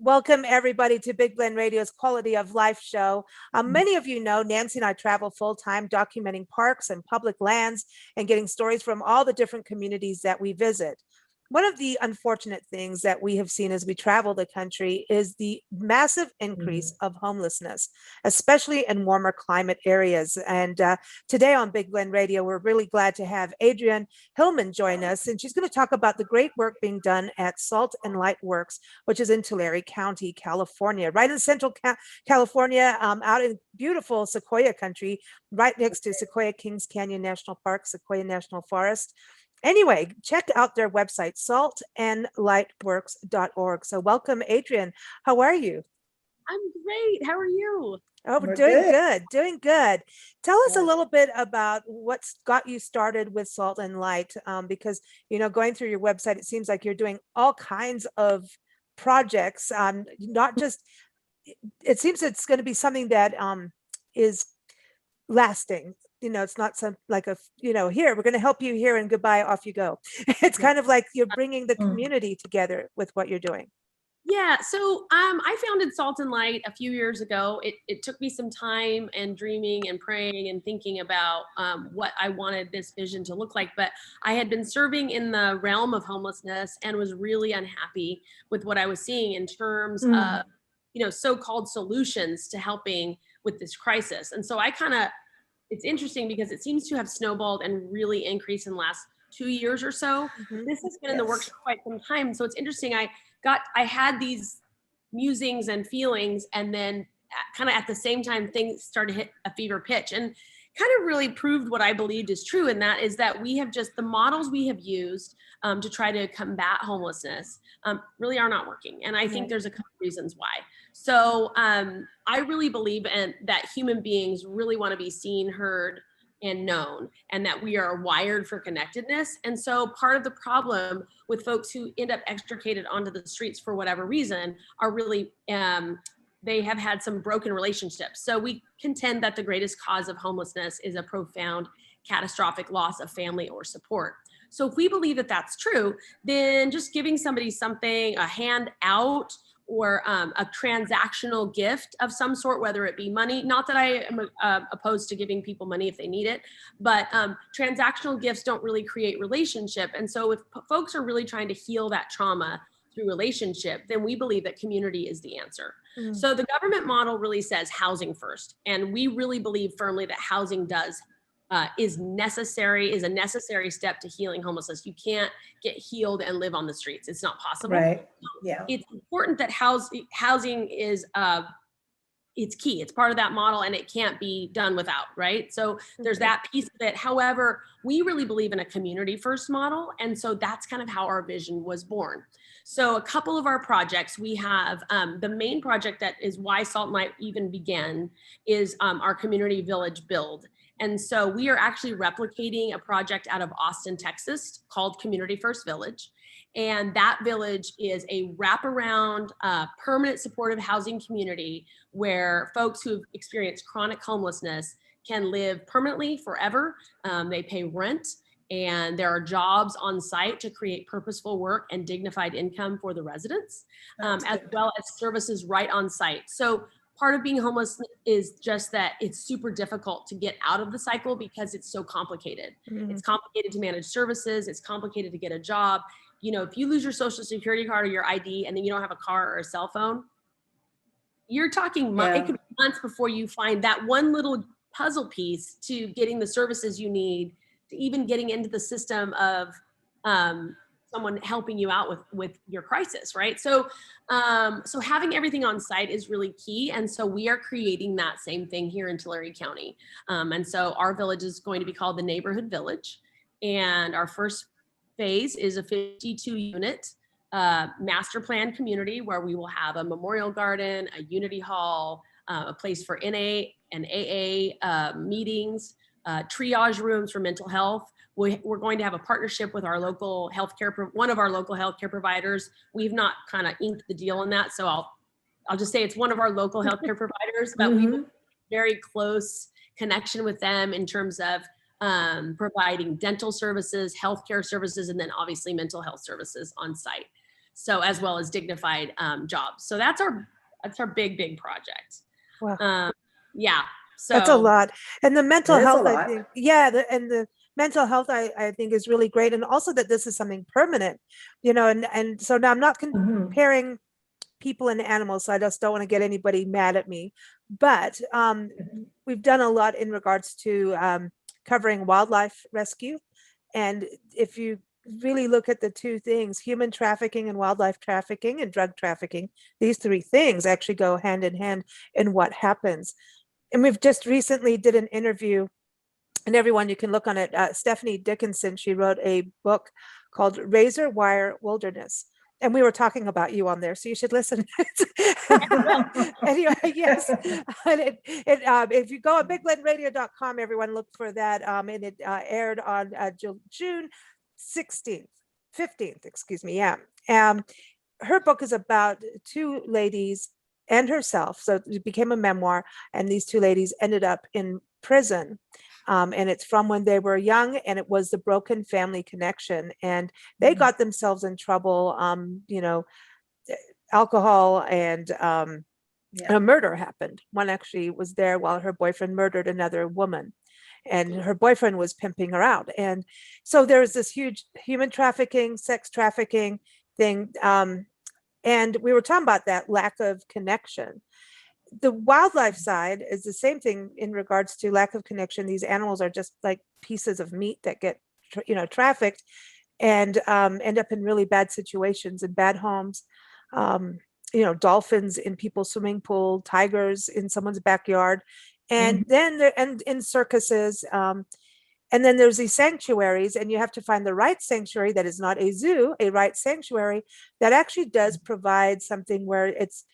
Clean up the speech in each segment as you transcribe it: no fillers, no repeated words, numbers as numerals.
Welcome, everybody, to Big Blend Radio's Quality of Life show. Many of you know Nancy and I travel full time documenting parks and public lands and getting stories from all the different communities that we visit. One of the unfortunate things that we have seen as we travel the country is the massive increase Mhm. of homelessness, especially in warmer climate areas. And today on Big Blend Radio, we're really glad to have Adrianne Hillman join us, and she's going to talk about the great work being done at Salt and Light Works, which is in Tulare County, California, right in Central California, out in beautiful Sequoia country, right next to Sequoia Kings Canyon National Park, Sequoia National Forest. Anyway, check out their website, saltandlightworks.org. So welcome, Adrianne. How are you? I'm great. How are you? Oh, we're We're doing good. good, doing good. Tell us a Yeah. little bit about what's got you started with Salt and Light, because going through your website, it seems like you're doing all kinds of projects. Not just. It seems it's going to be something that is lasting. It's not some like here we're going to help you here and goodbye, off you go. It's Yeah. kind of like you're bringing the Mhm. community together with what you're doing. Yeah, so I founded Salt and Light a few years ago. It took me some time and dreaming and praying and thinking about what I wanted this vision to look like. But I had been serving in the realm of homelessness and was really unhappy with what I was seeing in terms of, Mm. so-called solutions to helping with this crisis. And so I kind of, it's interesting because it seems to have snowballed and really increased in the last 2 years or so. Mhm. This has been in the works Yes. for quite some time. So it's interesting. I had these musings and feelings, and then kind of at the same time, things started to hit a fever pitch and kind of really proved what I believed is true. And that is that we have just the models we have used to try to combat homelessness really are not working. And I think Right. there's a couple reasons why. So I really believe in that human beings really want to be seen, heard, and known, and that we are wired for connectedness. And so part of the problem with folks who end up extricated onto the streets for whatever reason are really they have had some broken relationships. So we contend that the greatest cause of homelessness is a profound catastrophic loss of family or support. So if we believe that that's true, then just giving somebody something, a hand out, or a transactional gift of some sort, whether it be money. Not that I am opposed to giving people money if they need it, but transactional gifts don't really create relationship. And so if folks are really trying to heal that trauma through relationship, then we believe that community is the answer. Mm. So the government model really says housing first. And we really believe firmly that housing is a necessary step to healing homelessness. You can't get healed and live on the streets. It's not possible. Right. Yeah. It's important that housing is it's key. It's part of that model and it can't be done without, right? So there's Okay. that piece of it. However, we really believe in a community first model. And so that's kind of how our vision was born. So a couple of our projects, we have the main project that is why Salt and Light even began is our community village build. And so we are actually replicating a project out of Austin, Texas called Community First Village. And that village is a wraparound, permanent supportive housing community where folks who've experienced chronic homelessness can live permanently forever. They pay rent, and there are jobs on site to create purposeful work and dignified income for the residents, That's as good. well as services right on site. So part of being homeless is just that it's super difficult to get out of the cycle because it's so complicated. Mhm. It's complicated to manage services. It's complicated to get a job. If you lose your social security card or your ID and then you don't have a car or a cell phone, you're talking, it Yeah. could be months before you find that one little puzzle piece to getting the services you need, to even getting into the system of someone helping you out with your crisis, right? So having everything on site is really key. And so we are creating that same thing here in Tulare County. And so our village is going to be called the Neighborhood Village. And our first phase is a 52 unit master plan community where we will have a memorial garden, a unity hall, a place for NA and AA meetings, triage rooms for mental health. We're going to have a partnership with our local one of our local healthcare providers. We've not kind of inked the deal on that, so I'll just say it's one of our local healthcare providers, but we will Hmm. very close connection with them in terms of providing dental services, healthcare services, and then obviously mental health services on site. So as well as dignified jobs. So that's our big project. Wow. Yeah. That's a So lot. And the mental It is a health, I lot. think, yeah, and the mental health, I think is really great. And also that this is something permanent, and so now I'm not Mhm. comparing people and animals, so I just don't want to get anybody mad at me. But we've done a lot in regards to covering wildlife rescue. And if you really look at the two things, human trafficking and wildlife trafficking and drug trafficking, these three things actually go hand in hand in what happens. And we've just recently did an interview, and everyone, you can look on it. Stephanie Dickinson, she wrote a book called Razor Wire Wilderness. And we were talking about you on there, so you should listen. Anyway, yes. And if you go on bigblendradio.com, everyone look for that. And it aired on June 16th, 15th, excuse me. Yeah. Her book is about two ladies and herself. So it became a memoir, and these two ladies ended up in prison. And it's from when they were young, and it was the broken family connection. And they got themselves in trouble, alcohol and a murder happened. One actually was there while her boyfriend murdered another woman, and her boyfriend was pimping her out. And so there was this huge human trafficking, sex trafficking thing. And we were talking about that lack of connection. The wildlife side is the same thing in regards to lack of connection. These animals are just like pieces of meat that get trafficked and end up in really bad situations and bad homes. Dolphins in people's swimming pool, tigers in someone's backyard, and then and in circuses. And then there's these sanctuaries, and you have to find the right sanctuary that is not a zoo, a right sanctuary that actually does provide something where it's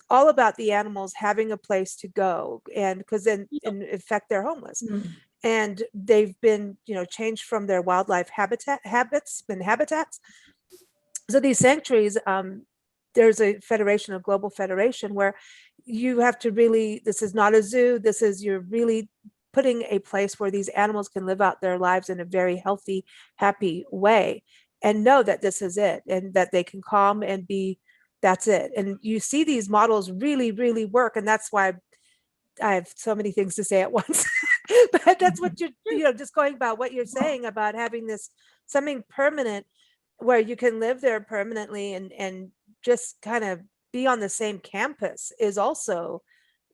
all about the animals having a place to go, and because then in effect they're homeless. And they've been changed from their wildlife habits and habitats. So these sanctuaries, there's a federation, a global federation, where you have to really, this is not a zoo, you're really putting a place where these animals can live out their lives in a very healthy, happy way, and know that this is it, and that they can calm and be, that's it. And you see these models really, really work. And that's why I have so many things to say at once. But that's what you're just going about what you're saying about having this something permanent where you can live there permanently and just kind of be on the same campus is also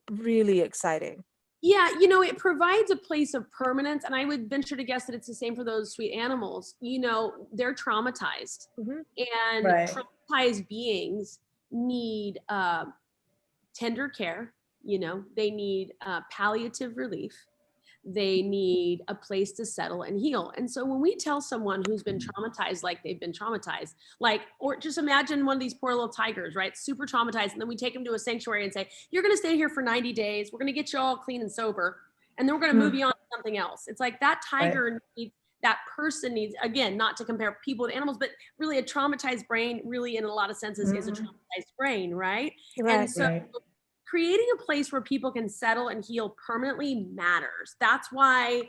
really exciting. Yeah, it provides a place of permanence. And I would venture to guess that it's the same for those sweet animals. They're traumatized, and Right. traumatized beings need tender care. They need palliative relief. They need a place to settle and heal. And so when we tell someone who's been traumatized, like they've been traumatized, or just imagine one of these poor little tigers, right? Super traumatized. And then we take them to a sanctuary and say, you're going to stay here for 90 days. We're going to get you all clean and sober. And then we're going to move you on to something else. It's like that tiger needs, that person needs, again, not to compare people to animals, but really a traumatized brain really in a lot of senses is a traumatized brain, right? Right. And so creating a place where people can settle and heal permanently matters. That's why,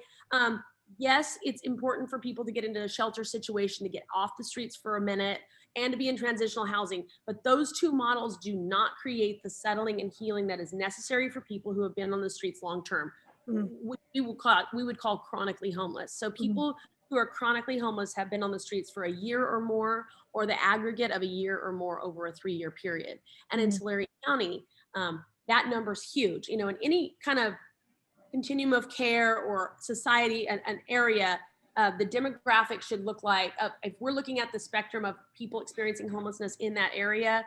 yes, it's important for people to get into a shelter situation, to get off the streets for a minute, and to be in transitional housing. But those two models do not create the settling and healing that is necessary for people who have been on the streets long term. We would call chronically homeless. So people who are chronically homeless have been on the streets for a year or more, or the aggregate of a year or more over a 3-year period. And in Tulare County, that number's huge. In any kind of continuum of care or society, an area, the demographic should look like, if we're looking at the spectrum of people experiencing homelessness in that area,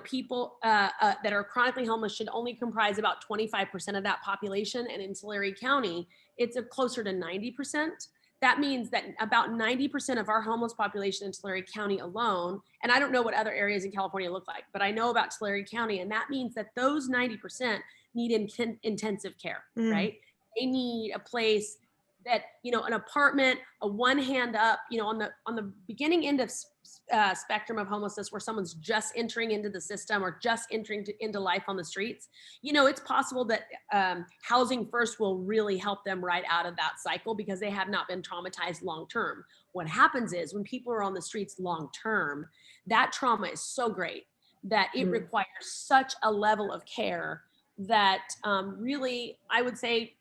people that are chronically homeless should only comprise about 25% of that population. And in Tulare County, it's closer to 90%. That means that about 90% of our homeless population in Tulare County alone, and I don't know what other areas in California look like, but I know about Tulare County, and that means that those 90% need intensive care, right? They need a place that, you know, an apartment, a one hand up, you know, on the beginning end of spectrum of homelessness, where someone's just entering into the system or just entering into life on the streets, you know, it's possible that housing first will really help them right out of that cycle because they have not been traumatized long term. What happens is when people are on the streets long term, that trauma is so great that it requires such a level of care that really, I would say,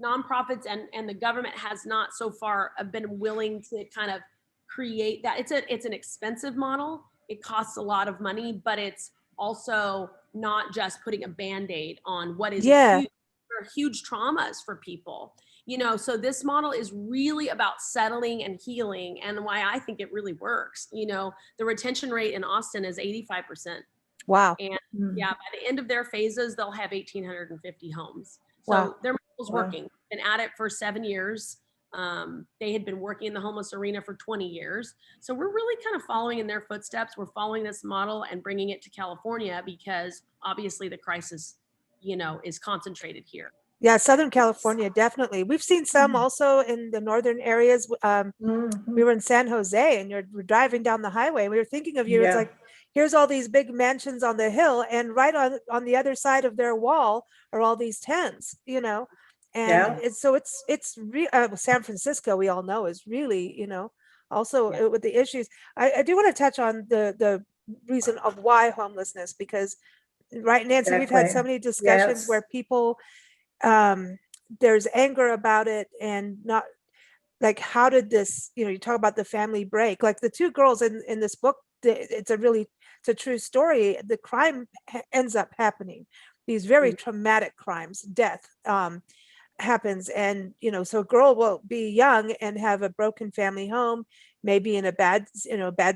nonprofits and the government has not so far been willing to kind of create that. It's an expensive model. It costs a lot of money, but it's also not just putting a band-aid on what is Yeah. huge traumas for people. You know, so this model is really about settling and healing, and why I think it really works. You know, the retention rate in Austin is 85%. Wow. And yeah, by the end of their phases, they'll have 1,850 homes. Wow. So their model's working. Been at it for 7 years. They had been working in the homeless arena for 20 years. So we're really kind of following in their footsteps. We're following this model and bringing it to California because obviously the crisis, you know, is concentrated here. Yeah, Southern California, definitely. We've seen some also in the northern areas. We were in San Jose, and we're driving down the highway. We were thinking of you. It's like, here's all these big mansions on the hill, and right on the other side of their wall are all these tents, you know. And San Francisco, we all know, is really, you know, also with the issues. I do want to touch on the reason of why homelessness, because right, Nancy, we've had so many discussions where people there's anger about it, and not like, how did this, you know, you talk about the family break, like the two girls in this book, it's a true story. The crime ends up happening, these very traumatic crimes, death happens. And, you know, so a girl will be young and have a broken family home, maybe in a bad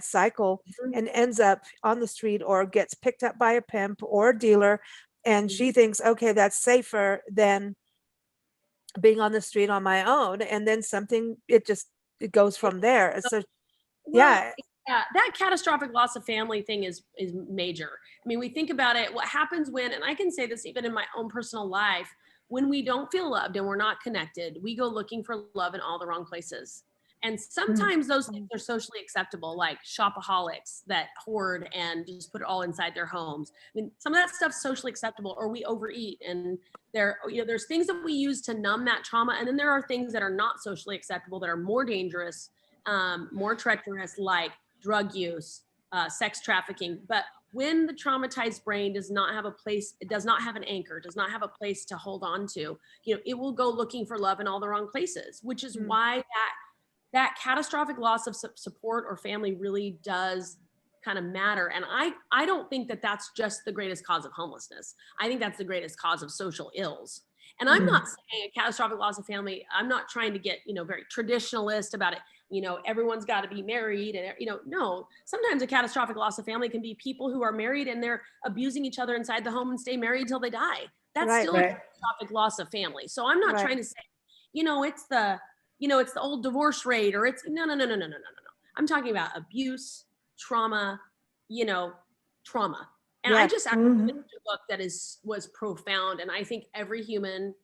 cycle, and ends up on the street or gets picked up by a pimp or a dealer. And she thinks, okay, that's safer than being on the street on my own. And then it goes from there. So yeah. That catastrophic loss of family thing is major. I mean, we think about it, what happens when, and I can say this even in my own personal life, when we don't feel loved and we're not connected, we go looking for love in all the wrong places. And sometimes those things are socially acceptable, like shopaholics that hoard and just put it all inside their homes. I mean, some of that stuff's socially acceptable, or we overeat, and there's things that we use to numb that trauma. And then there are things that are not socially acceptable that are more dangerous, more treacherous, like drug use, sex trafficking. But when the traumatized brain does not have a place, it does not have an anchor, does not have a place to hold on to, you know, it will go looking for love in all the wrong places, which is why that catastrophic loss of support or family really does kind of matter. And I don't think that that's just the greatest cause of homelessness. I think that's the greatest cause of social ills. And I'm not saying a catastrophic loss of family, I'm not trying to get, you know, very traditionalist about it. You know, everyone's got to be married, and, you know, no, sometimes a catastrophic loss of family can be people who are married and they're abusing each other inside the home and stay married till they die. That's still a catastrophic loss of family. So I'm not trying to say, you know, it's the old divorce rate, or it's no. I'm talking about abuse, trauma, you know, trauma. And I just actually finished a book that was profound. And I think every human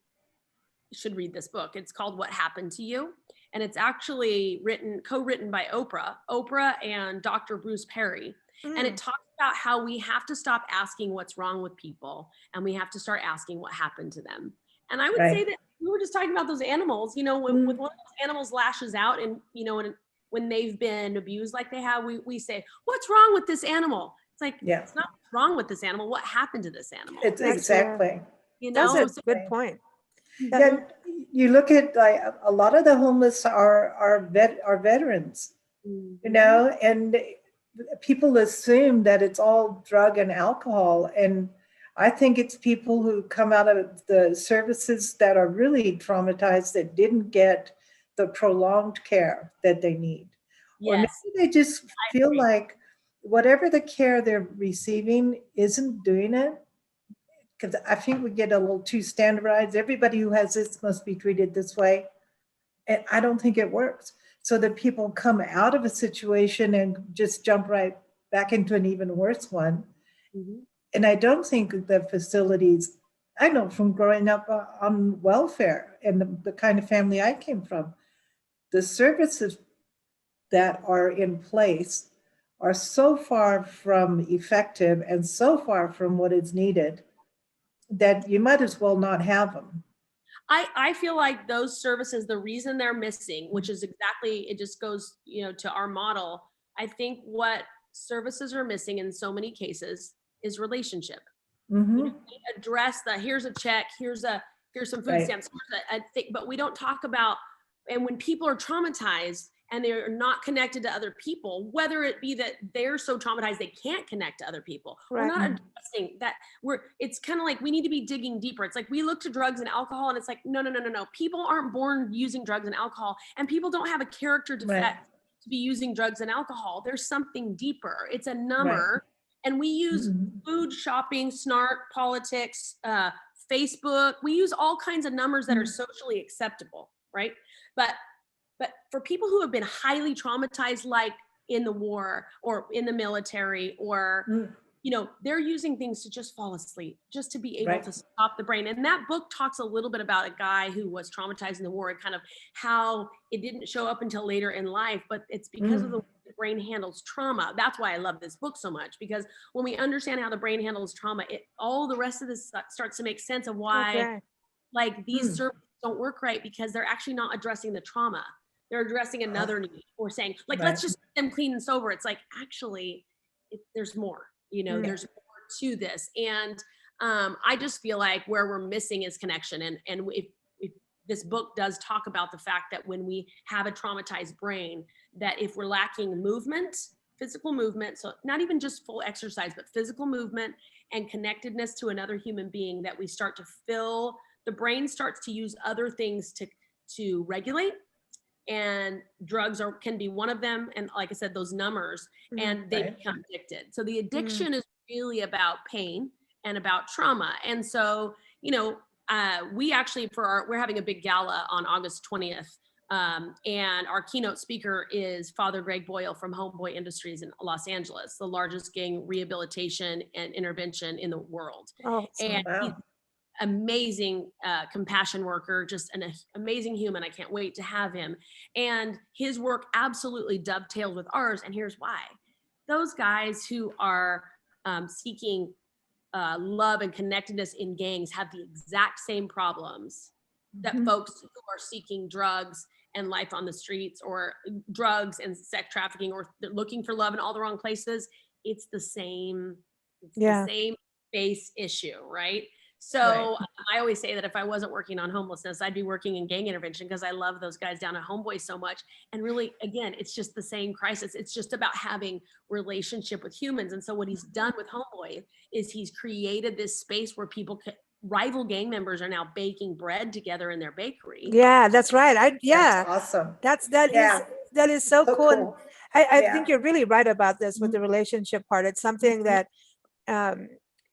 should read this book. It's called What Happened to You. And it's actually co-written by Oprah and Dr. Bruce Perry. And it talks about how we have to stop asking what's wrong with people, and we have to start asking what happened to them. And I would say that we were just talking about those animals, you know, when one of those animals lashes out, and, you know, when they've been abused like they have, we say, what's wrong with this animal? It's like, it's not what's wrong with this animal. What happened to this animal? It's exactly. You know, that's a good point. Yeah, you look at, like, a lot of the homeless are veterans, you know, and people assume that it's all drug and alcohol. And I think it's people who come out of the services that are really traumatized, that didn't get the prolonged care that they need. Or maybe they just feel like whatever the care they're receiving isn't doing it. Because I think we get a little too standardized. Everybody who has this must be treated this way. And I don't think it works. So that people come out of a situation and just jump right back into an even worse one. And I don't think the facilities I know from growing up on welfare and the kind of family I came from, the services that are in place are so far from effective and so far from what is needed that you might as well not have them. I feel like those services, the reason they're missing, which is exactly, it just goes, to our model. I think what services are missing in so many cases is relationship. Mm-hmm. We address the, here's a check, here's some food Right. stamps, here's a thing, but we don't talk about, and when people are traumatized and they're not connected to other people, whether it be that they're so traumatized they can't connect to other people, we're Right. not addressing that. It's kind of like we need to be digging deeper. It's like we look to drugs and alcohol and it's like, no. People aren't born using drugs and alcohol, and people don't have a character defect Right. to be using drugs and alcohol. There's something deeper. It's a number. Right. And we use Mhm. food, shopping, snark, politics, Facebook. We use all kinds of numbers that are socially acceptable, right? But for people who have been highly traumatized, like in the war or in the military, or Mm. they're using things to just fall asleep, just to be able Right. to stop the brain. And that book talks a little bit about a guy who was traumatized in the war and kind of how it didn't show up until later in life, but it's because of the way the brain handles trauma. That's why I love this book so much, because when we understand how the brain handles trauma, all the rest of this starts to make sense of why Okay. like these services don't work right, because they're actually not addressing the trauma. They're addressing another need, or saying like, let's just get them clean and sober. It's like, actually, there's more, there's more to this. And I just feel like where we're missing is connection. And if this book does talk about the fact that when we have a traumatized brain, that if we're lacking movement, physical movement, so not even just full exercise, but physical movement and connectedness to another human being, that we start to fill, the brain starts to use other things to regulate, and drugs can be one of them. And like I said, those numbers, and they become addicted. So the addiction is really about pain and about trauma. And so, we actually, we're having a big gala on August 20th. And our keynote speaker is Father Greg Boyle from Homeboy Industries in Los Angeles, the largest gang rehabilitation and intervention in the world. Oh, And he's Wow. amazing compassion worker, just an amazing human. I can't wait to have him. And his work absolutely dovetails with ours. And here's why. Those guys who are seeking love and connectedness in gangs have the exact same problems that folks who are seeking drugs and life on the streets, or drugs and sex trafficking, or looking for love in all the wrong places. It's the same base issue, right? So I always say that if I wasn't working on homelessness, I'd be working in gang intervention, because I love those guys down at Homeboy so much. And really, again, it's just the same crisis. It's just about having relationship with humans. And so what he's done with Homeboy is he's created this space where rival gang members are now baking bread together in their bakery. Yeah, that's right. That's awesome. That is so cool. And Cool. I think you're really right about this with the Mhm. relationship part. It's something that,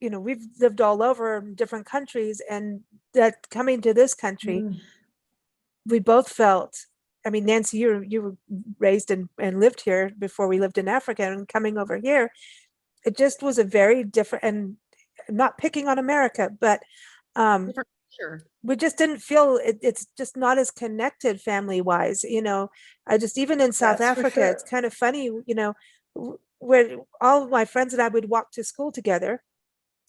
we've lived all over different countries, and that coming to this country, Mm. we both felt, I mean, Nancy, you were raised and lived here before we lived in Africa, and coming over here, it just was a very different, and not picking on America, but Different culture. we just didn't feel it's just not as connected family wise. I just, even in South That's for Africa, sure. it's kind of funny, where all of my friends and I would walk to school together,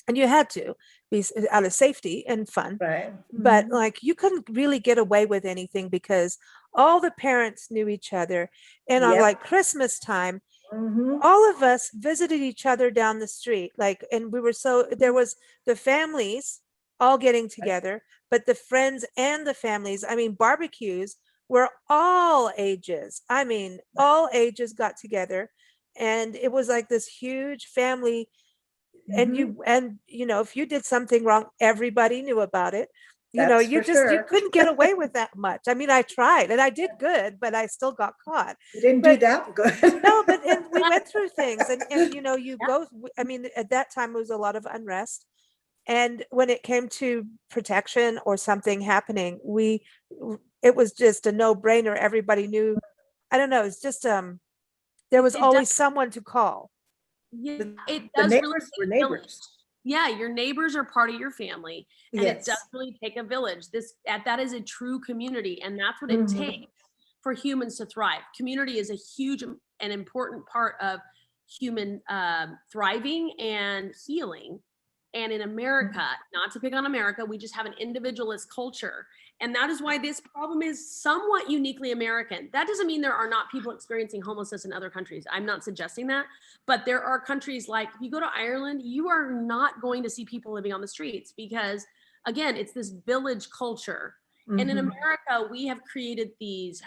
and you had to be out of safety and fun. Right. But like, you couldn't really get away with anything, because all the parents knew each other. And on like Yep. Christmas time, Mhm. all of us visited each other down the street. Like, and there was the families all getting together, but the friends and the families, I mean, barbecues were all ages. I mean, all ages got together, and it was like this huge family. And if you did something wrong, everybody knew about it. That's You for just, you sure. couldn't get away with that much. I mean, I tried and I did good, but I still got caught. You didn't do But that good. no, but and we went through things, and you Yeah. go, I mean, at that time it was a lot of unrest. And when it came to protection or something happening, it was just a no-brainer. Everybody knew. I don't know, it's just there was It does. always someone to call. Yeah, The, it the does really neighbors were take a village. neighbors. Yeah, your neighbors are part of your family, and it does Yes. really take a village. That is a true community, and that's what it Mhm. takes for humans to thrive. Community is a huge and important part of human thriving and healing. And in America, not to pick on America, we just have an individualist culture. And that is why this problem is somewhat uniquely American. That doesn't mean there are not people experiencing homelessness in other countries. I'm not suggesting that. But there are countries like, if you go to Ireland, you are not going to see people living on the streets because, again, it's this village culture. And in Mhm. America, we have created these,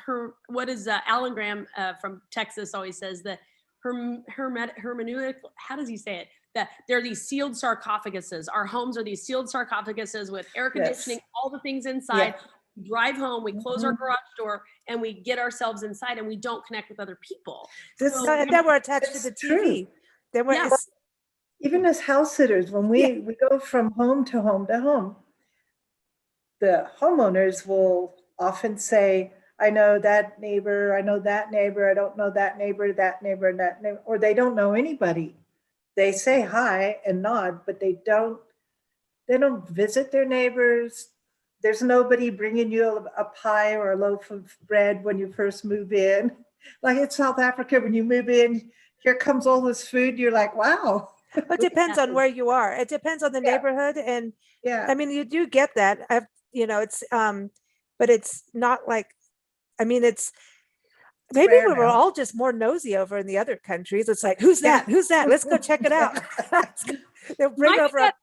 what is Alan Graham from Texas always says, the hermeneutic, how does he say it? That there are these sealed sarcophaguses. Our homes are these sealed sarcophaguses with air conditioning, Yes. all the things inside. Yeah. We drive home, we close our Mhm. garage door, and we get ourselves inside, and we don't connect with other people. This, So, And then we're attached to it's the true. TV. Then we're, yeah, it's, Even as house sitters, when yeah, we go from home to home to home, the homeowners will often say, I know that neighbor, I know that neighbor, I don't know that neighbor, that neighbor, that neighbor, or they don't know anybody. They say hi and nod, but they don't visit their neighbors. There's nobody bringing you a pie or a loaf of bread when you first move in. Like in South Africa, when you move in, here comes all this food. You're like, wow. it depends on where you are. It depends on the Yeah, neighborhood. And yeah. I mean, you do get that. It's, but it's not like, I mean, it's, It's maybe rare we were now. all just more nosy over in the other countries. It's like, who's Yeah. that? Who's that? Let's go check it out. They'll bring might be over a that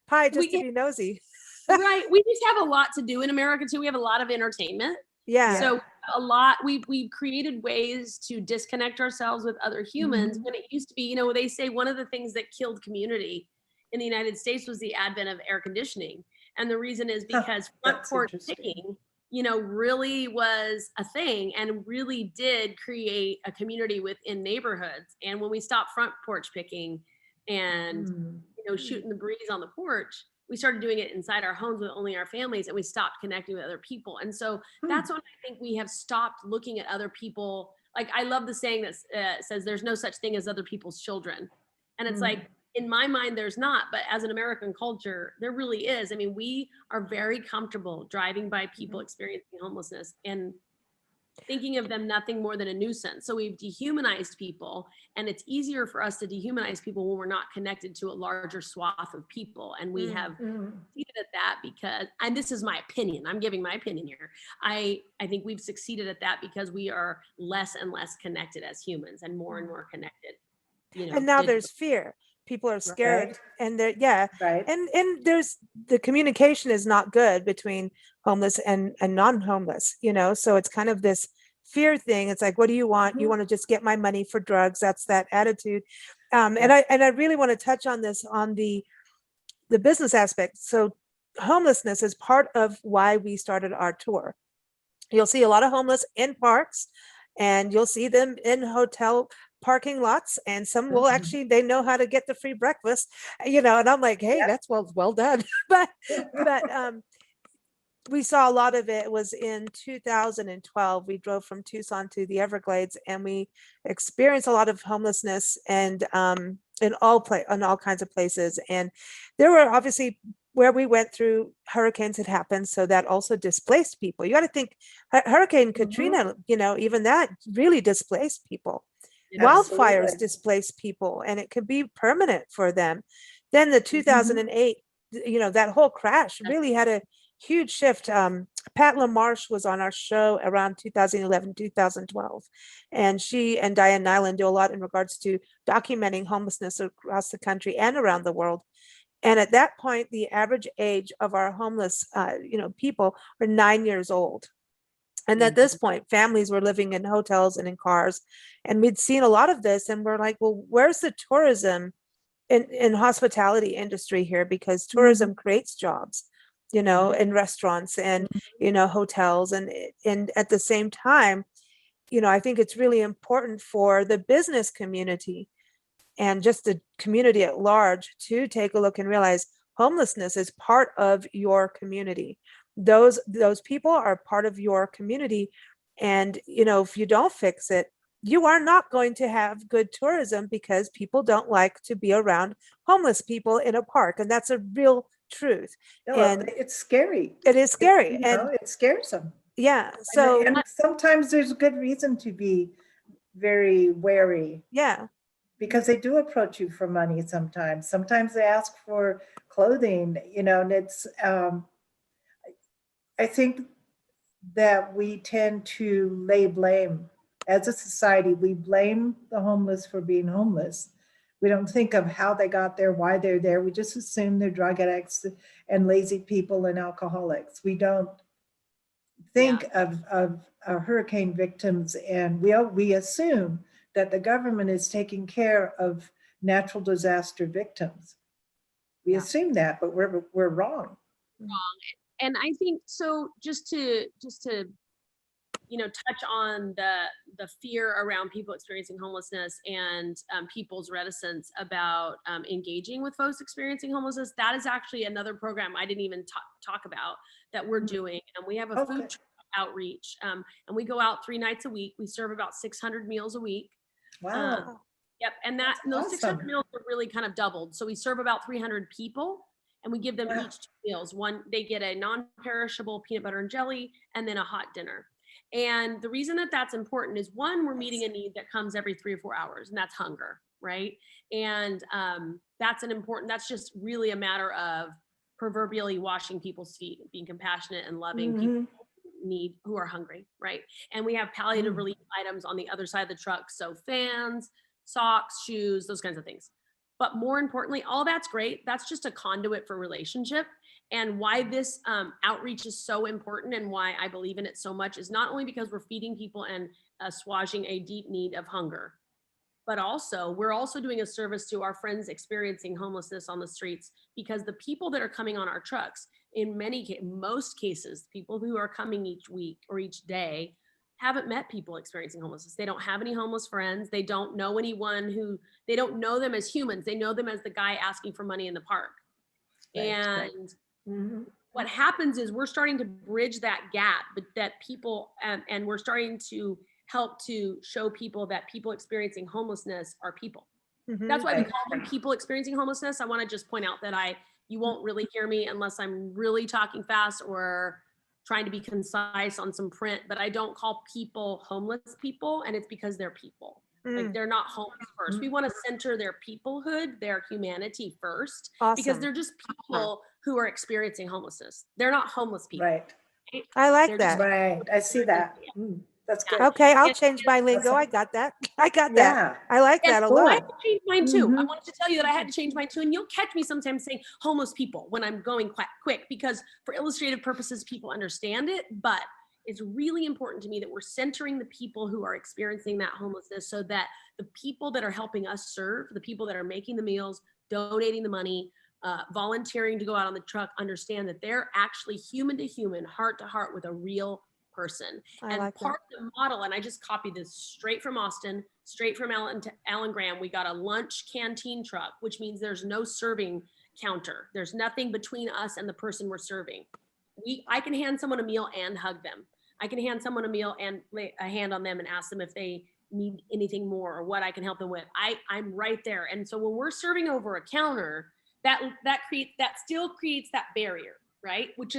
pie just to we be nosy. right. We just have a lot to do in America too. We have a lot of entertainment. Yeah. So a lot we've created ways to disconnect ourselves with other humans. Mhm. When it used to be, they say one of the things that killed community in the United States was the advent of air conditioning. And the reason is Huh, because front that's porch interesting. picking, really was a thing and really did create a community within neighborhoods. And when we stopped front porch picking and Mm. shooting the breeze on the porch, we started doing it inside our homes with only our families, and we stopped connecting with other people. And so Hmm. that's when I think we have stopped looking at other people. Like, I love the saying that says there's no such thing as other people's children. And it's Mm. like, in my mind, there's not, but as an American culture, there really is. I mean, we are very comfortable driving by people experiencing homelessness and thinking of them nothing more than a nuisance. So we've dehumanized people, and it's easier for us to dehumanize people when we're not connected to a larger swath of people. And we have Mm. succeeded at that because, and this is my opinion, I'm giving my opinion here. I think we've succeeded at that because we are less and less connected as humans and more connected, And now digitally. there's fear. People are Right, scared, and they're, yeah. right. And there's, the communication is not good between homeless and non-homeless, so it's kind of this fear thing. It's like, what do you want? You Mhm. want to just get my money for drugs. That's that attitude. And Yeah. I really want to touch on this, on the business aspect. So homelessness is part of why we started our tour. You'll see a lot of homeless in parks, and you'll see them in hotel parking lots, and some will Mhm. actually, they know how to get the free breakfast, and I'm like, hey, that's well done. But we saw a lot of it was in 2012. We drove from Tucson to the Everglades, and we experienced a lot of homelessness, and in all kinds of places. And there were obviously, where we went through, hurricanes had happened, so that also displaced people. You got to think, Hurricane Mhm. Katrina, even that really displaced people. Absolutely. Wildfires displace people, and it could be permanent for them. Then the Mhm. 2008, that whole crash really had a huge shift. Pat LaMarche was on our show around 2011, 2012, and she and Diane Nyland do a lot in regards to documenting homelessness across the country and around the world. And at that point, the average age of our homeless, people were 9 years old. And at this point, families were living in hotels and in cars. And we'd seen a lot of this, and we're like, well, where's the tourism in hospitality industry here? Because tourism creates jobs, in restaurants and, hotels. And at the same time, I think it's really important for the business community and just the community at large to take a look and realize homelessness is part of your community. Those people are part of your community. And if you don't fix it, you are not going to have good tourism because people don't like to be around homeless people in a park. And that's a real truth. No, And it's scary. it is scary. You And know, it scares them. yeah, so And sometimes there's good reason to be very wary, yeah, because they do approach you for money sometimes. Sometimes they ask for clothing, you know, and I think that we tend to lay blame. As a society, we blame the homeless for being homeless. We don't think of how they got there, why they're there. We just assume they're drug addicts and lazy people and alcoholics. We don't think of hurricane victims, and we assume that the government is taking care of natural disaster victims. We assume that, but we're wrong. And I think so. Just to touch on the fear around people experiencing homelessness and people's reticence about engaging with folks experiencing homelessness. That is actually another program I didn't even talk about that we're doing, and we have a food truck outreach, and we go out 3 nights a week. We serve about 600 meals a week. Wow. Yep, and those 600 meals are really kind of doubled. So we serve about 300 people, and we give them each 2 meals. One, they get a non-perishable peanut butter and jelly, and then a hot dinner. And the reason that that's important is, one, we're meeting a need that comes every 3 or 4 hours, and that's hunger, right? And that's just really a matter of proverbially washing people's feet, being compassionate and loving people who are hungry, right? And we have palliative relief items on the other side of the truck. So fans, socks, shoes, those kinds of things. But more importantly, all that's great. That's just a conduit for relationship. And why this outreach is so important and why I believe in it so much is not only because we're feeding people and assuaging a deep need of hunger, but also we're also doing a service to our friends experiencing homelessness on the streets, because the people that are coming on our trucks, in most cases, people who are coming each week or each day haven't met people experiencing homelessness. They don't have any homeless friends. They don't know anyone they don't know them as humans. They know them as the guy asking for money in the park. Right. And what happens is we're starting to bridge that gap, but that people, and we're starting to help to show people that people experiencing homelessness are people. That's why we call them people experiencing homelessness. I want to just point out that you won't really hear me unless I'm really talking fast or trying to be concise on some print, but I don't call people homeless people, and it's because they're people. Like, they're not homeless first. We want to center their peoplehood, their humanity first, because they're just people who are experiencing homelessness. They're not homeless people. Right. I like that. Right. I see that. That's good. Okay, I'll change my lingo. I got that. I got that. I like that a I lot. had to change mine too. I wanted to tell you that I had to change mine too. And you'll catch me sometimes saying homeless people when I'm going quite quick, because for illustrative purposes, people understand it. But it's really important to me that we're centering the people who are experiencing that homelessness, so that the people that are helping us serve, the people that are making the meals, donating the money, volunteering to go out on the truck, understand that they're actually human to human, heart to heart with a real person. And like part of the model, and I just copied this straight from Austin, straight from Alan Graham, we got a lunch canteen truck, which means there's no serving counter. There's nothing between us and the person we're serving. I can hand someone a meal and hug them. I can hand someone a meal and lay a hand on them and ask them if they need anything more or what I can help them with. I'm right there. And so when we're serving over a counter, that still creates that barrier, right? Which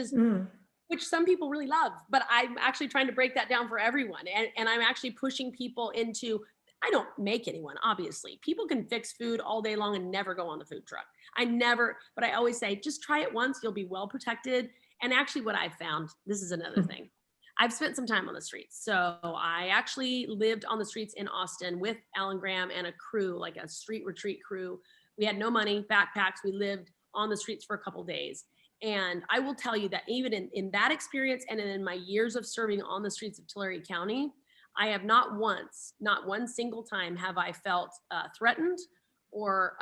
some people really love, but I'm actually trying to break that down for everyone. And I'm actually pushing people into, I don't make anyone, obviously. People can fix food all day long and never go on the food truck. But I always say, just try it once, you'll be well protected. And actually what I found, this is another thing. I've spent some time on the streets. So I actually lived on the streets in Austin with Alan Graham and a crew, like a street retreat crew. We had no money, backpacks. We lived on the streets for a couple of days. And I will tell you that even in that experience and in my years of serving on the streets of Tulare County, I have not one single time have I felt threatened or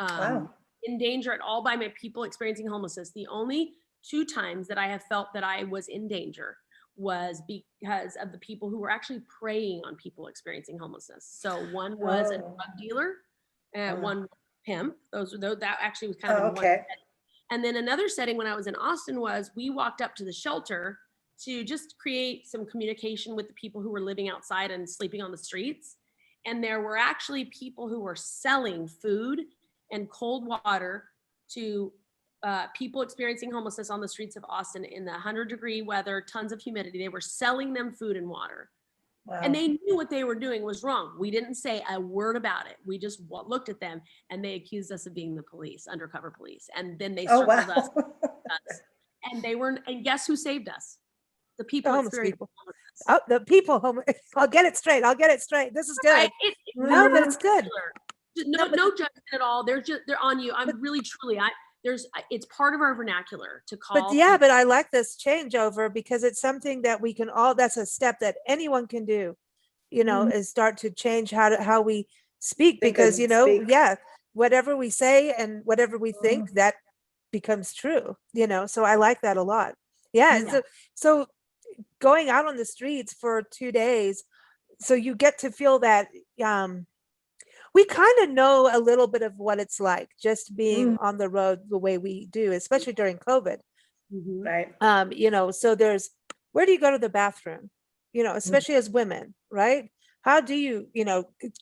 in danger at all by my people experiencing homelessness. The only 2 times that I have felt that I was in danger was because of the people who were actually preying on people experiencing homelessness. So one was a drug dealer and one was a pimp. That actually was kind of in one setting. And then another setting when I was in Austin was we walked up to the shelter to just create some communication with the people who were living outside and sleeping on the streets. And there were actually people who were selling food and cold water to people experiencing homelessness on the streets of Austin in the 100-degree weather, tons of humidity. They were selling them food and water. Wow. And they knew what they were doing was wrong. We didn't say a word about it. We just looked at them, and they accused us of being the police, undercover police. And then they Oh, circled wow. us. And and guess who saved us? The people The homeless experiencing people. homelessness. Oh, the people home. I'll get it straight. I'll get it straight. This is good. Right? No, but it's good. No, No, but- no judgment at all. They're on you. I'm really, truly, it's part of our vernacular to call. But yeah, but I like this changeover because it's something that we can all, that's a step that anyone can do, is start to change how we speak, Think because, and speak. yeah, whatever we say and whatever we think, that becomes true, so I like that a lot. Yeah. Yeah. So going out on the streets for 2 days, so you get to feel that, we kind of know a little bit of what it's like just being on the road the way we do, especially during COVID. Right. So there's, where do you go to the bathroom? Especially as women, right? How do you,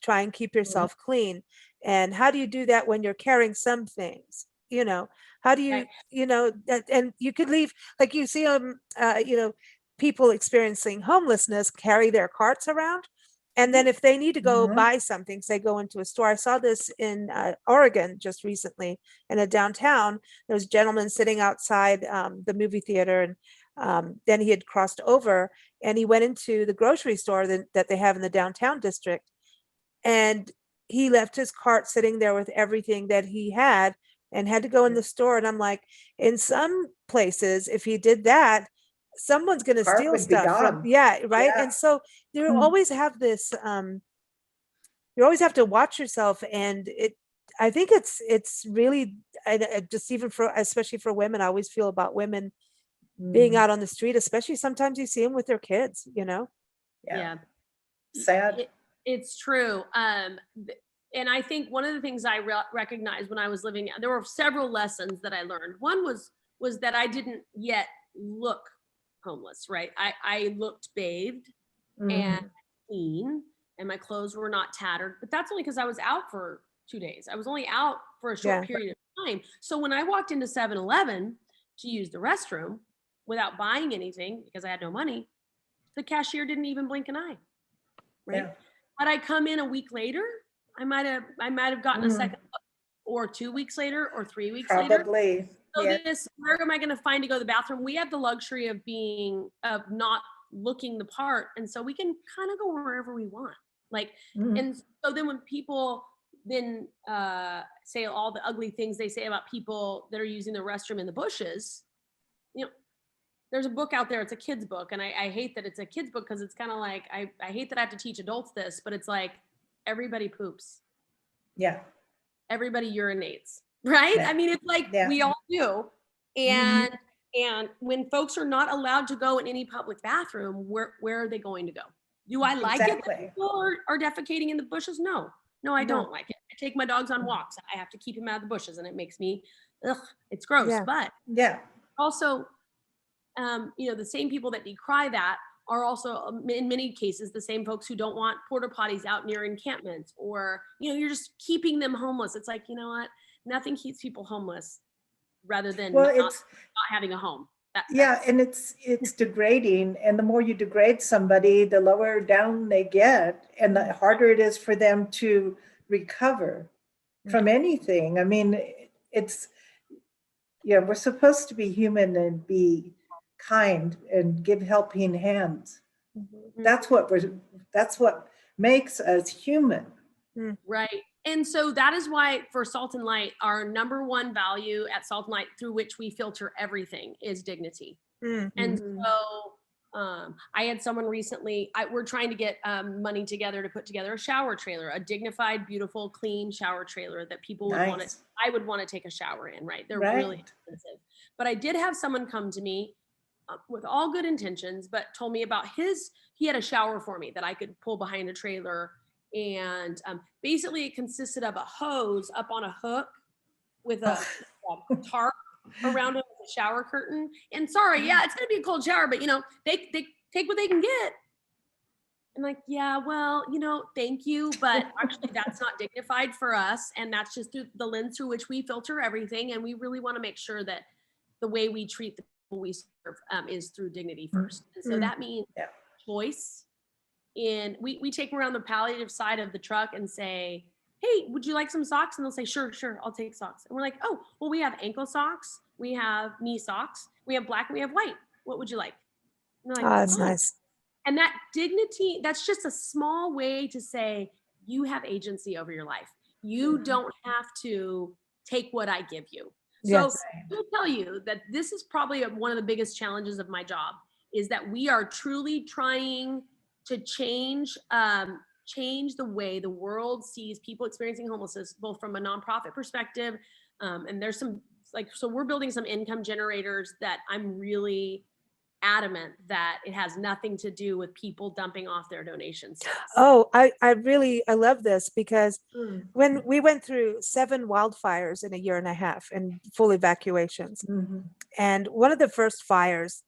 try and keep yourself clean? And how do you do that when you're carrying some things? How do you, Right. and you could leave, like you see people experiencing homelessness carry their carts around. And then if they need to go buy something, say go into a store. I saw this in Oregon just recently in a downtown. There was a gentleman sitting outside the movie theater, and then he had crossed over and he went into the grocery store that they have in the downtown district. And he left his cart sitting there with everything that he had and had to go in the store. And I'm like, in some places, if he did that, someone's going to Cart steal would be stuff from, gone. right. Yeah. And so you always have this, you always have to watch yourself. And I think it's really, just even especially for women, I always feel about women being out on the street, especially sometimes you see them with their kids, Yeah. Sad. It's true. And I think one of the things I recognized when I was living, there were several lessons that I learned. One was that I didn't yet look homeless, right? I looked bathed and clean, and my clothes were not tattered, but that's only because I was out for 2 days. I was only out for a short period of time. So when I walked into 7-Eleven to use the restroom without buying anything because I had no money, the cashier didn't even blink an eye. Right? Yeah. Had I come in a week later, I might have gotten a second look, or 2 weeks later, or 3 weeks later. Probably. So Yeah. where am I going to find to go to the bathroom? We have the luxury of not looking the part, and so we can kind of go wherever we want. And so then when people then say all the ugly things they say about people that are using the restroom in the bushes, there's a book out there, it's a kid's book, and I hate that it's a kid's book because it's kind of like, I hate that I have to teach adults this, but it's like, everybody poops. Yeah. Everybody urinates, right? Yeah. I mean, it's like, we all do. And when folks are not allowed to go in any public bathroom, where are they going to go? Do I like it that people are defecating in the bushes? No, I don't like it. I take my dogs on walks. I have to keep him out of the bushes, and it makes me, it's gross. Yeah. But also, the same people that decry that are also, in many cases, the same folks who don't want porta potties out near encampments, or, you're just keeping them homeless. It's like, you know what? Nothing keeps people homeless rather than not having a home. And it's degrading. And the more you degrade somebody, the lower down they get, and the harder it is for them to recover from anything. I mean, we're supposed to be human and be kind and give helping hands. That's what makes us human. Right. And so that is why for Salt and Light, our number one value at Salt and Light, through which we filter everything, is dignity. And so I had someone recently, we're trying to get money together to put together a shower trailer, a dignified, beautiful, clean shower trailer that people would want to, I would want to take a shower in, right? They're really expensive. But I did have someone come to me with all good intentions, but told me about he had a shower for me that I could pull behind a trailer. And basically it consisted of a hose up on a hook with a tarp around it with a shower curtain. And sorry, it's going to be a cold shower, but they take what they can get. I'm like, yeah, well, thank you, but actually that's not dignified for us. And that's just through the lens through which we filter everything. And we really want to make sure that the way we treat the people we serve is through dignity first. And so that means Yeah. choice. We take them around the palliative side of the truck and say, hey, would you like some socks? And they'll say, sure, I'll take socks. And we're like, oh, well, we have ankle socks, we have knee socks, we have black, and we have white. What would you like? And they're Oh, like, that's oh. nice. And that dignity, that's just a small way to say you have agency over your life. You don't have to take what I give you. So Yes. I will tell you that this is probably one of the biggest challenges of my job, is that we are truly trying to change the way the world sees people experiencing homelessness, both from a nonprofit perspective. And there's some, so we're building some income generators that I'm really adamant that it has nothing to do with people dumping off their donations. Oh, I love this because Mm. when we went through 7 wildfires in a year and a half and full evacuations, Mm-hmm. and one of the first fires,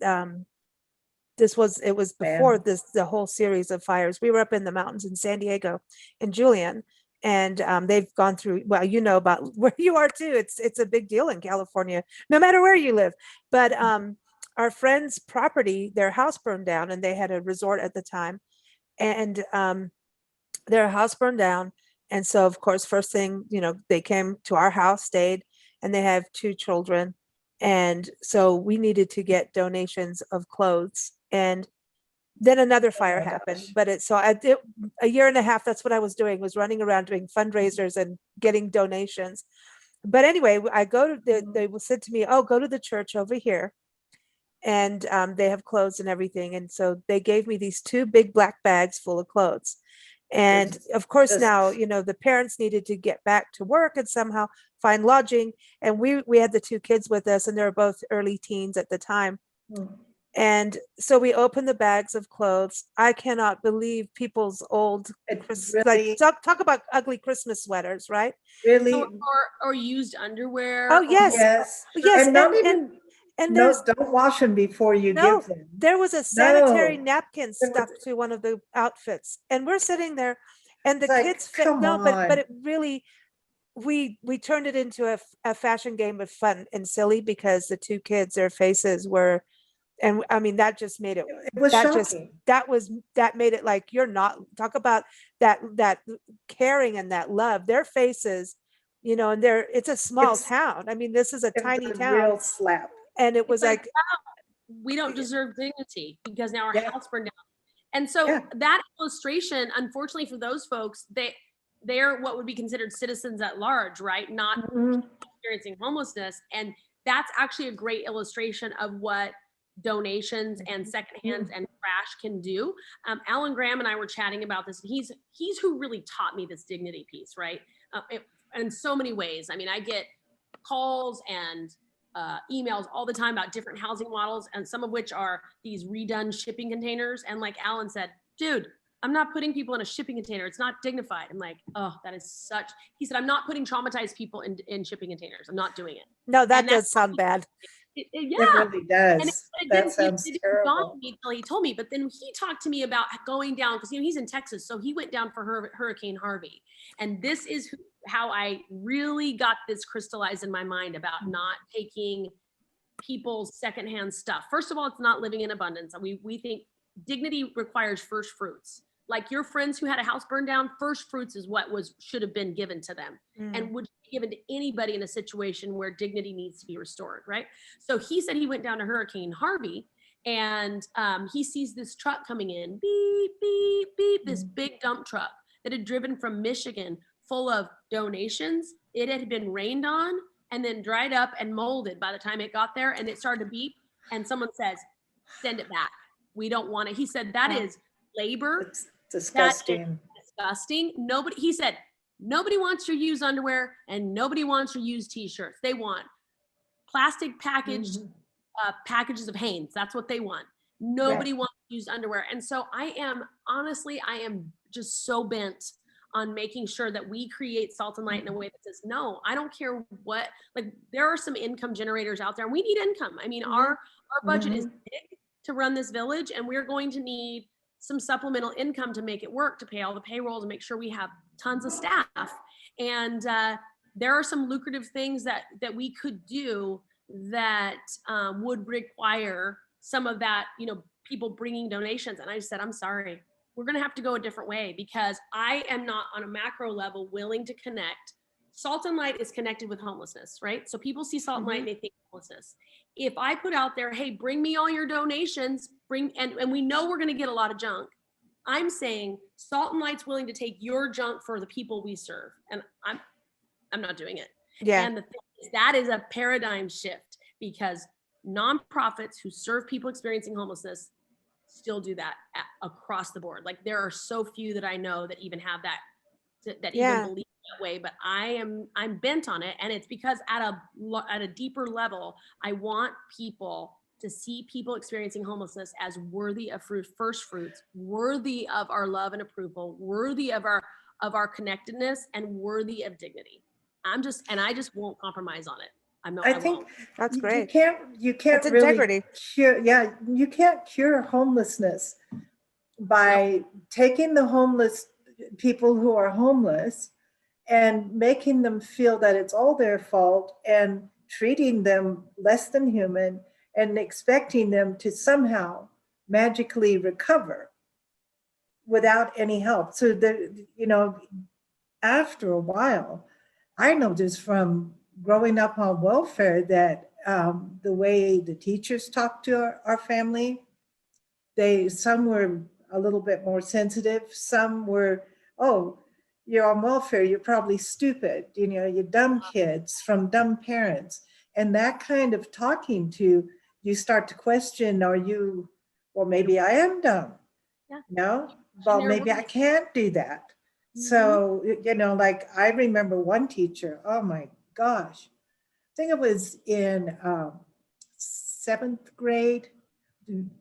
it was before the whole series of fires. We were up in the mountains in San Diego and Julian, and they've gone through, well, about where you are too. It's a big deal in California, no matter where you live. But our friend's property, their house burned down, and they had a resort at the time, and their house burned down. And so, of course, first thing, they came to our house, stayed, and they have 2 children. And so we needed to get donations of clothes. And then another fire happened. gosh. But I did a year and a half. That's what I was doing, was running around doing fundraisers and getting donations. But anyway, I go to they said to me, oh, go to the church over here. And they have clothes and everything. And so they gave me these 2 big black bags full of clothes. And of course, now, the parents needed to get back to work and somehow find lodging. And we had the 2 kids with us, and they were both early teens at the time. And so we opened the bags of clothes. I cannot believe people's old, talk about ugly Christmas sweaters, right? Really? Or used underwear. Oh, yes. Yes. Yes. And not even, and no, there's don't wash them before you no, give them. there was a sanitary No. napkin stuck to one of the outfits, and we're sitting there, and the It's like, kids come no, but on. it really, we turned it into a fashion game of fun and silly, because the 2 kids, their faces were, and I mean, that just made it, It was shocking. that made it like, you're not, talk about that caring and that love, their faces, and it's a small town. I mean, this is a It was tiny a town, real slap. and it was like, wow, we don't deserve dignity because now our Yeah. house burned down. And so that illustration, unfortunately for those folks, they're what would be considered citizens at large, right? Not experiencing homelessness. And that's actually a great illustration of what donations and secondhands and trash can do. Alan Graham and I were chatting about this. He's who really taught me this dignity piece, right? In so many ways. I mean, I get calls and emails all the time about different housing models, and some of which are these redone shipping containers. And like Alan said, dude, I'm not putting people in a shipping container. It's not dignified. I'm like, oh, that is such, he said, I'm not putting traumatized people in shipping containers. I'm not doing it. no, that does sound bad. It really does. And That sounds terrible. dawn on me until he told me. But then he talked to me about going down, because he's in Texas, so he went down for Hurricane Harvey. And this is how I really got this crystallized in my mind about not taking people's secondhand stuff. First of all, it's not living in abundance. We think dignity requires first fruits. Like your friends who had a house burned down, first fruits is what should have been given to them, and would be given to anybody in a situation where dignity needs to be restored, right? So he said he went down to Hurricane Harvey, and he sees this truck coming in, beep, beep, beep, this big dump truck that had driven from Michigan full of donations. It had been rained on and then dried up and molded by the time it got there, and it started to beep, and someone says, send it back. We don't want it. He said, that is labor. It's disgusting. That is disgusting. He said, nobody wants your used underwear and nobody wants your used t-shirts. They want plastic packaged packages of Hanes. That's what they want. Nobody wants used underwear. And so I am just so bent on making sure that we create Salt and Light in a way that says, no, I don't care what, like there are some income generators out there and we need income. I mean, our budget is big to run this village, and we're going to need some supplemental income to make it work, to pay all the payroll, to make sure we have tons of staff. And there are some lucrative things that we could do that would require some of that, people bringing donations. And I said, I'm sorry, we're going to have to go a different way, because I am not on a macro level willing to connect. Salt and Light is connected with homelessness, right? So people see Salt and Light and they think homelessness. If I put out there, hey, bring me all your donations, and we know we're going to get a lot of junk. I'm saying Salt and Light's willing to take your junk for the people we serve. And I'm not doing it. Yeah. And the thing is, that is a paradigm shift, because nonprofits who serve people experiencing homelessness still do that across the board. Like, there are so few that I know that even have that, even believe that way. But I'm bent on it, and it's because at a deeper level, I want people to see people experiencing homelessness as worthy of first fruits, worthy of our love and approval, worthy of our connectedness, and worthy of dignity. I just won't compromise on it. I think won't. That's great. You can't That's really integrity. cure. Yeah, you can't cure homelessness by taking the homeless people who are homeless and making them feel that it's all their fault and treating them less than human and expecting them to somehow magically recover without any help. So after a while, I noticed from growing up on welfare that the way the teachers talked to our family, some were a little bit more sensitive. Some were, oh, you're on welfare, you're probably stupid, you're dumb kids from dumb parents. And that kind of talking to, you start to question, well, maybe I am dumb. Yeah. Well, maybe I can't do that. So, like I remember one teacher, oh my gosh, I think it was in 7th grade,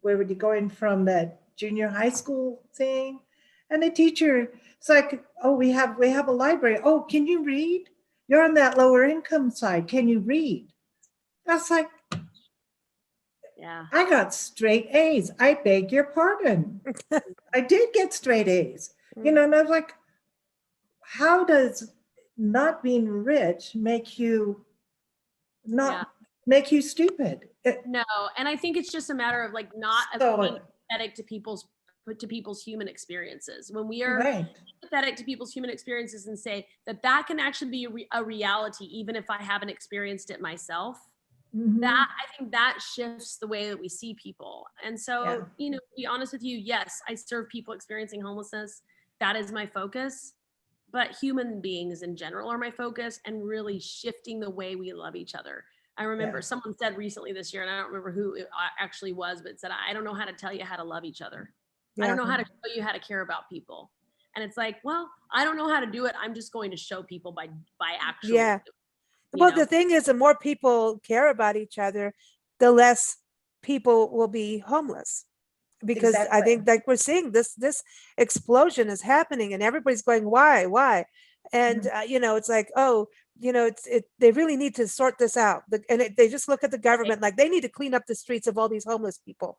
where would you go in from that junior high school thing? And the teacher, it's like, oh, we have a library. Oh, can you read? You're on that lower income side. Can you read? I was like, yeah, I got straight A's. I beg your pardon. I did get straight A's. And I was like, how does not being rich make you make you stupid? No, and I think it's just a matter of like not So- being empathetic to people's human experiences. When we are Right. empathetic to people's human experiences and say that can actually be a reality, even if I haven't experienced it myself, that I think that shifts the way that we see people. And so, to be honest with you, yes, I serve people experiencing homelessness. That is my focus. But human beings in general are my focus, and really shifting the way we love each other. I remember someone said recently this year, and I don't remember who it actually was, but it said, I don't know how to tell you how to love each other. I don't know how to show you how to care about people. And it's like, well, I don't know how to do it. I'm just going to show people by actually. Yeah. Well, the thing is, the more people care about each other, the less people will be homeless. Because I think like we're seeing this explosion is happening, and everybody's going, why? And it's like, oh, they really need to sort this out. They just look at the government like they need to clean up the streets of all these homeless people.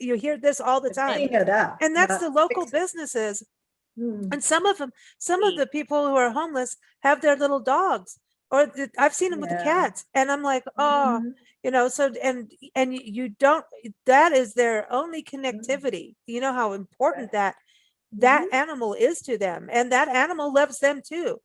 You hear this all the time. Clean it up, and that's the local businesses. And some of the people who are homeless have their little dogs, or I've seen them with the cats, and I'm like, oh, so and you don't, that is their only connectivity. You know how important that animal is to them, and that animal loves them too,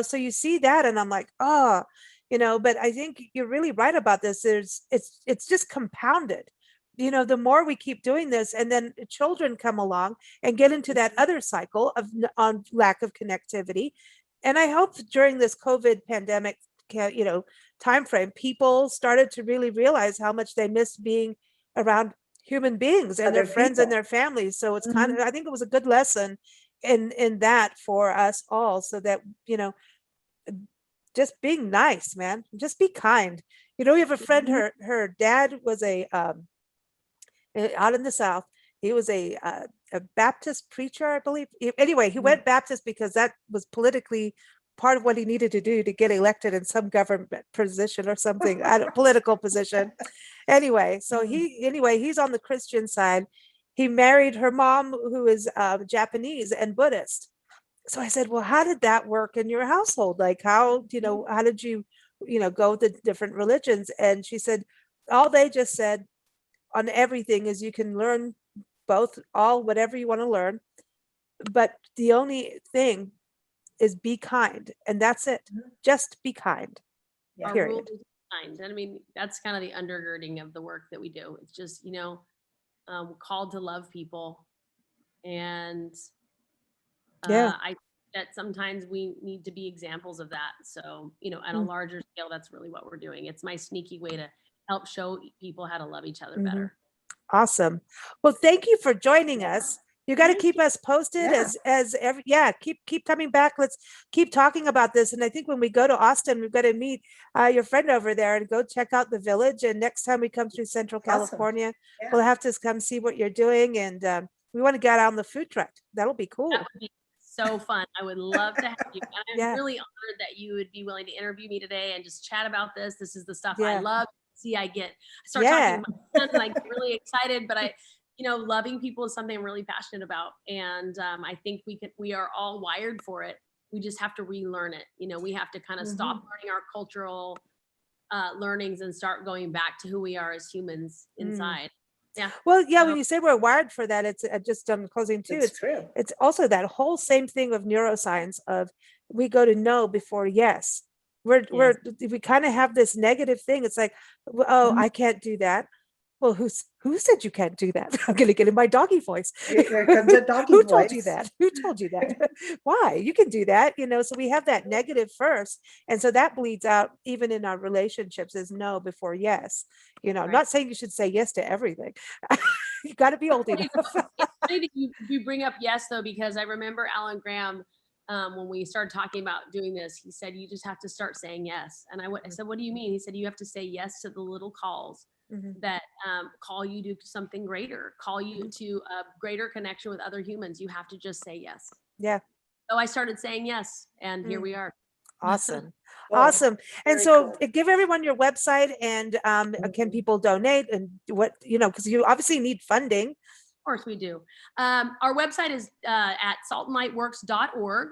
so you see that, and I'm like, oh, but I think you're really right about this. It's just compounded. The more we keep doing this, and then children come along and get into that other cycle of on lack of connectivity. And I hope during this COVID pandemic, time frame, people started to really realize how much they miss being around human beings and their friends and their families. So it's kind of, I think it was a good lesson in that for us all, so that, just being nice, man, just be kind. We have a friend, her dad was out in the South. He was a Baptist preacher, I believe. Anyway, he went Baptist because that was politically part of what he needed to do to get elected in some government position or something, political position. Anyway, so he's on the Christian side. he married her mom, who is Japanese and Buddhist. So I said, well, how did that work in your household? Like, how, how did you, go with the different religions? And she said, all they just said on everything is you can learn both, all, whatever you want to learn. But the only thing is be kind. And that's it. Just be kind. Yeah. Our Period. rules is kind. And I mean, that's kind of the undergirding of the work that we do. It's just, called to love people. And Yeah. I that sometimes we need to be examples of that. So, at a larger scale, that's really what we're doing. It's my sneaky way to help show people how to love each other better. Awesome. Well, thank you for joining us. You got to Thank keep us posted Yeah. as every, keep coming back. Let's keep talking about this. And I think when we go to Austin, we've got to meet your friend over there and go check out the village. And next time we come through Central Awesome. California, Yeah. we'll have to come see what you're doing. And we want to get out on the food truck. That'll be cool. That would be so fun. I would love to have you. And I'm Yeah. really honored that you would be willing to interview me today and just chat about this. This is the stuff Yeah. I love. See, I start Yeah. talking to my son and I get really excited, but loving people is something I'm really passionate about. And I think we are all wired for it. We just have to relearn it. We have to kind of stop learning our cultural learnings and start going back to who we are as humans inside. Yeah. Well, yeah, when you say we're wired for that, it's just closing too. It's true. It's also that whole same thing of neuroscience of we go to no before yes. We kind of have this negative thing. It's like, oh, I can't do that. Well, who said you can't do that? I'm gonna get in my doggy voice. Here comes a doggy Who told you voice. that? Who told you that? Why? You can do that, so we have that negative first. And so that bleeds out even in our relationships is no before yes. I'm Right. not saying you should say yes to everything. You got to be old enough. It's funny that you bring up yes though, because I remember Alan Graham when we started talking about doing this, he said you just have to start saying yes. And I said, what do you mean? He said you have to say yes to the little calls that call you to something greater, call you to a greater connection with other humans. You have to just say yes. Yeah. So I started saying yes, and here we are. Awesome. Cool. Awesome. And Very so cool. give everyone your website and can people donate and what, because you obviously need funding. Of course we do. Our website is at saltandlightworks.org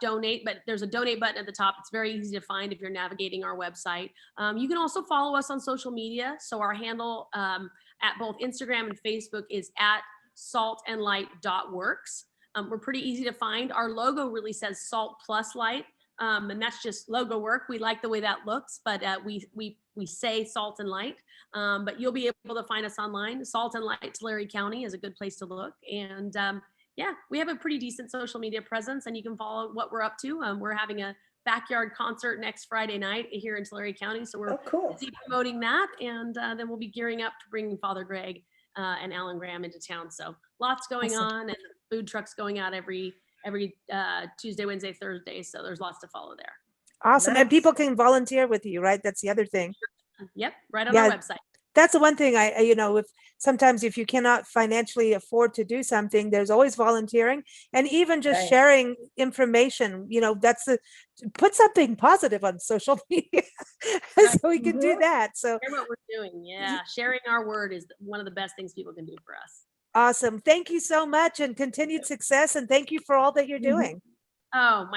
/donate, but there's a donate button at the top. It's very easy to find if you're navigating our website. You can also follow us on social media. So our handle at both Instagram and Facebook is at saltandlight.works. We're pretty easy to find. Our logo really says Salt Plus Light. And that's just logo work. We like the way that looks, but we say Salt and Light. But you'll be able to find us online. Salt and Light Tulare County is a good place to look. And we have a pretty decent social media presence, and you can follow what we're up to. We're having a backyard concert next Friday night here in Tulare County, so we're busy promoting that, and then we'll be gearing up to bring Father Greg and Alan Graham into town. So lots going on, and food trucks going out every Tuesday, Wednesday, Thursday. So there's lots to follow there. Awesome. And people can volunteer with you, right? That's the other thing. Yep. Right on our website. That's the one thing if sometimes if you cannot financially afford to do something, there's always volunteering and even just sharing information, put something positive on social media so we can do that. So share what we're doing. Yeah. Sharing our word is one of the best things people can do for us. Awesome. Thank you so much and continued success. And thank you for all that you're doing. Oh,